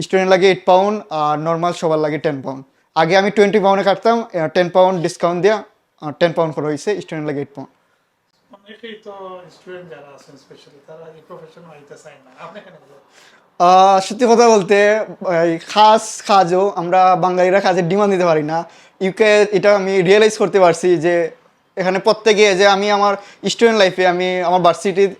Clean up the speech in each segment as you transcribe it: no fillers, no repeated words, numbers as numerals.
Student লাগে 8 pound আর normal সবার লাগে 10 পাউন্ড। আগে আমি 20 পাউন্ডে কাটতাম, 10 পাউন্ড ডিসকাউন্ট দিয়া 10 পাউন্ড করে হয়েছে, স্টুডেন্ট লাগে 8 পাউন্ড। অনেকেই তো স্টুডেন্ট যারা আছেন স্পেশালি তারা এই প্রফেশন হইতে চায় না, আপনি কেন বলেন? সত্যি কথা বলতে এই কাজও আমরা বাঙালিরা কাজের ডিমান্ড দিতে পারি না। ইউকে এটা আমি রিয়েলাইজ করতে পারছি যে এখানে প্রত্যেকে যে আমি আমার স্টুডেন্ট লাইফে আমি আমার ভার্সিটির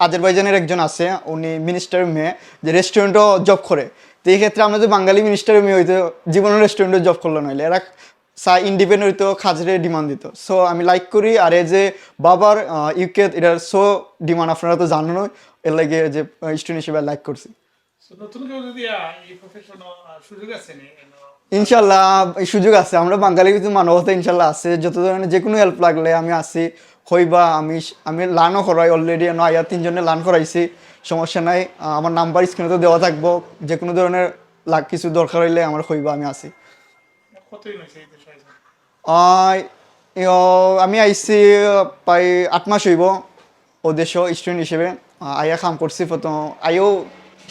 আজারবাইজানের একজন আছে, উনি মিনিস্টারের মেয়ে, যে রেস্টুরেন্টও জব করে। তো এই ক্ষেত্রে আমরা যদি বাঙালি মিনিস্টারের মেয়ে হইতো জীবনের রেস্টুরেন্টে জব করলো নইলে এরা ইন্ডিপেন্ডেন্ট হইতো, কাজের ডিমান্ড দিত। সো আমি লাইক করি। আর এই যে বাবার ইউকে এটার সো ডিমান্ড আপনারা তো জানেনই, এর লাগে যে স্টুডেন্ট হিসেবে লাইক করছি। So, নতুন কেউ যদি এই প্রফেশন সুযোগ আছে নি ইনশাল্লাহ এই সুযোগ আছে, আমরা বাঙালি কিন্তু মানবতা ইনশাল্লাহ আছে। যত ধরনের যে কোনো হেল্প লাগলে আমি আছি। হইবা আমি লার্নও করাই অলরেডি, আয়া 3 জনে লার্ন করাইছি, সমস্যা নাই। আমার নাম্বার স্ক্রিনে তো দেওয়া থাকবো, যে কোনো ধরনের কিছু দরকার হইলে আমার হইবা, আমি আছি। কতই নইছে এই দেশে আইছেন? আমি আইছি প্রায় 8 মাস হইব ওদেশ স্টুডেন্ট হিসেবে। আয়া কাম করছি, প্রথম আইও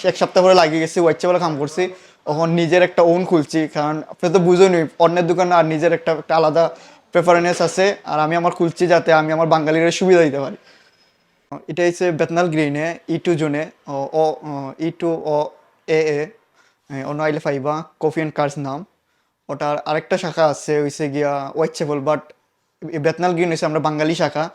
1 সপ্তাহ পরে লাগিয়ে গেছি, ওয়াইচে বলে কাম করছি। এখন নিজের একটা ওন খুলছি, কারণ আপনি তো বুঝোনি অন্যের দোকান আর নিজের একটা একটা আলাদা প্রেফারেন্স আছে। আর আমি আমার খুলছি যাতে আমি আমার বাঙালির সুবিধা দিতে পারি। এটা হচ্ছে বেতনাল গ্রিনে E2 জোনে, E2 ও অন্য আইলে ফাইবা কফি অ্যান্ড কার্স নাম। ওটার আরেকটা শাখা আছে হইছে গিয়া ওয়াইচেবল, বাট বেতনাল গ্রিন হয়েছে আমরা বাঙালি শাখা।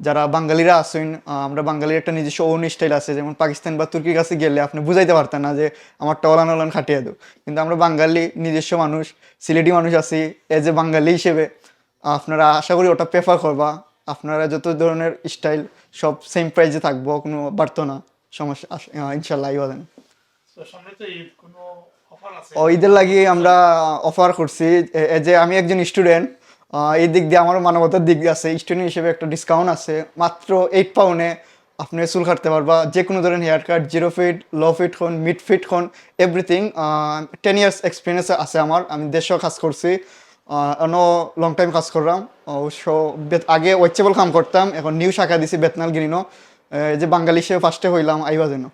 যারা বাঙালিরা আসেন, আমরা বাঙালির একটা নিজস্ব ওন স্টাইল আছে। যেমন পাকিস্তান বা তুর্কির কাছে গেলে আপনি বুঝাইতে পারতেন না যে আমার টলান ওলান খাটিয়ে দেব, কিন্তু আমরা বাঙালি নিজস্ব মানুষ, সিলেটি মানুষ আছি। এজ এ বাঙালি হিসেবে আপনারা আশা করি ওটা প্রেফার করবা। আপনারা যত ধরনের স্টাইল সব সেম প্রাইসে থাকবো, কোনো বাড়তো না, সমস্যা ইনশাল্লাহ বলেন। So, সামনে তো ঈদ, কোনো অফার আছে? ও ঈদের লাগিয়ে আমরা অফার করছি। যে আমি একজন স্টুডেন্ট, এই দিক দিয়ে আমার মানবতার দিক দিয়ে আছে, স্টুডেন্ট হিসেবে একটা ডিসকাউন্ট আছে। মাত্র 8 পাউন্ডে আপনি চুল কাটতে পারবা, যে কোনো ধরনের হেয়ার কাট, 0 ফিট, লো ফিট হন, মিড ফিট হন, এভরিথিং। 10 ইয়ার্স এক্সপিরিয়েন্স আছে আমার, আমি দেশেও কাজ করছি, লং টাইম কাজ করলাম। অবশ্য আগে ওয়েচেবল কাম করতাম, এখন নিউ শাখা দিছি বেতনাল গ্রিনও। যে বাঙালি হিসেবে ফার্স্টে হইলাম আইবা যেন।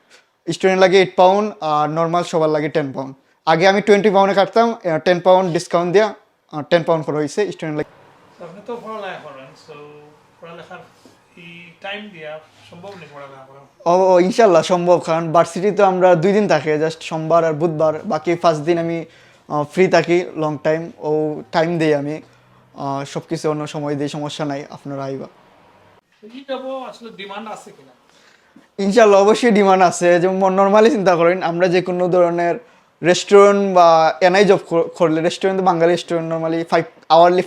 স্টুডেন্ট লাগে 8 পাউন্ড আর নর্মাল সবার লাগে 10 পাউন্ড। আগে আমি 20 পাউন্ডে কাটতাম, 10 পাউন্ড ডিসকাউন্ট দিয়া 10 পাউন্ড করে হয়েছে স্টুডেন্ট লাগে। So, আপনি তো পড়ালেখা করেন, সো পড়ালেখার এই টাইম দিয়া সম্ভব নেই পড়ালেখা করা? ইনশাল্লাহ সম্ভব, কারণ ভার্সিটি তো আমরা 2 দিন থাকি, জাস্ট সোমবার আর বুধবার। বাকি 5 দিন আমি ফ্রি থাকি লং টাইম, ও টাইম দিই আমি সব কিছু অন্য সময় দিই, সমস্যা নাই, আপনারা আইবা। এইটাও আসলে ডিমান্ড আছে কিনা? ইনশাল্লাহ অবশ্যই ডিমান্ড আছে। যেমন নর্মালি চিন্তা করেন, আমরা যে কোনো ধরনের রেস্টুরেন্ট বা এনআই জব করলে, রেস্টুরেন্ট বাঙালি রেস্টুরেন্ট নর্মালি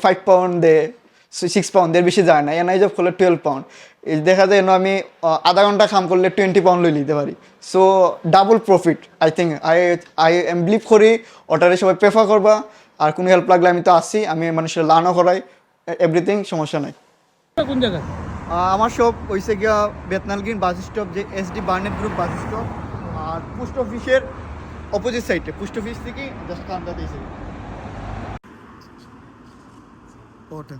5 পাউন্ড দেয়, 6 পাউন্ডের বেশি যায় না। এনআই জব করলে 12 পাউন্ড। এই দেখা যায় আমি আধা ঘন্টা কাম করলে 20 পাউন্ড লই নিতে পারি। So double profit. I think I am believe করি ওটারে সবাই প্রেফার করবা। আর কোনো হেল্প লাগলে আমি তো আসি, আমি মানুষের লার্নও করাই, এভরিথিং, সমস্যা নাই। কোন জায়গায়? আমার সব হয়েছে গিয়া বেতনাল গ্রিন বাস স্টপ, যে SD Barnett group bus stop, আর পোস্ট অফিসের অপোজিট সাইডে, পোস্ট অফিস থেকে জাস্ট কান্দা দিয়েছে ওটা।